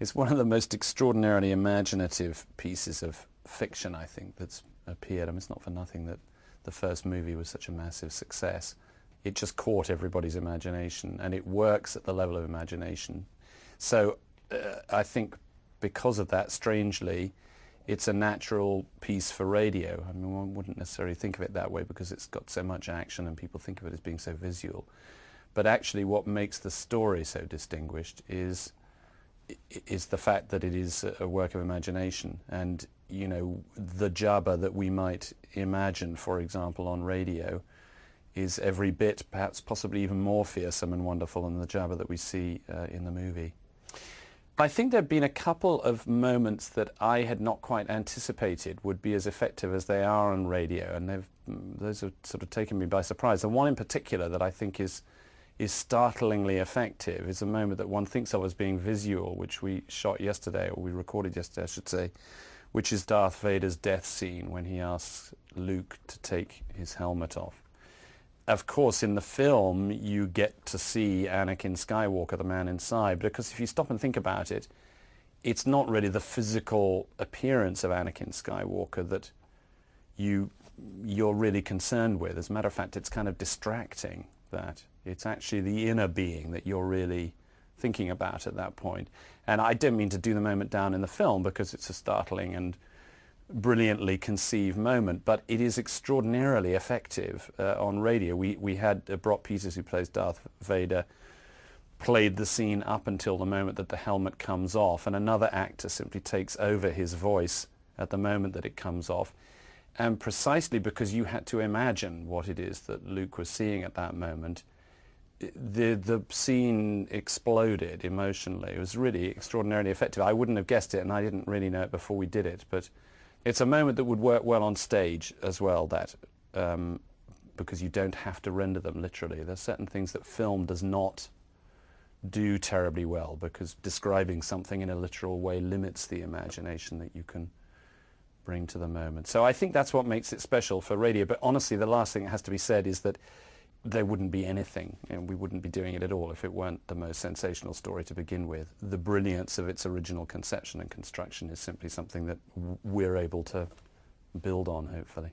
It's one of the most extraordinarily imaginative pieces of fiction, I think, that's appeared. I mean, it's not for nothing that the first movie was such a massive success. It just caught everybody's imagination, and it works at the level of imagination. So I think because of that, strangely, it's a natural piece for radio. I mean, one wouldn't necessarily think of it that way because it's got so much action and people think of it as being so visual. But actually what makes the story so distinguished is the fact that it is a work of imagination. And, you know, the Jabba that we might imagine, for example, on radio is every bit, perhaps possibly even more fearsome and wonderful than the Jabba that we see in the movie. I think there have been a couple of moments that I had not quite anticipated would be as effective as they are on radio, and those have sort of taken me by surprise. The one in particular that I think is startlingly effective is a moment that one thinks of as being visual, which we shot yesterday, or we recorded yesterday, I should say, which is Darth Vader's death scene when he asks Luke to take his helmet off. Of course, in the film, you get to see Anakin Skywalker, the man inside, because if you stop and think about it, it's not really the physical appearance of Anakin Skywalker that you're really concerned with. As a matter of fact, it's kind of distracting that. It's actually the inner being that you're really thinking about at that point. And I don't mean to do the moment down in the film because it's a startling and brilliantly conceived moment, but it is extraordinarily effective on radio. We had Brock Peters, who plays Darth Vader, played the scene up until the moment that the helmet comes off, and another actor simply takes over his voice at the moment that it comes off. And precisely because you had to imagine what it is that Luke was seeing at that moment, the scene exploded emotionally. It was really extraordinarily effective. I wouldn't have guessed it, and I didn't really know it before we did it, but it's a moment that would work well on stage as well, that because you don't have to render them literally. There's certain things that film does not do terribly well, because describing something in a literal way limits the imagination that you can bring to the moment. So I think that's what makes it special for radio. But honestly, the last thing that has to be said is that there wouldn't be anything, and we wouldn't be doing it at all if it weren't the most sensational story to begin with. The brilliance of its original conception and construction is simply something that we're able to build on, hopefully.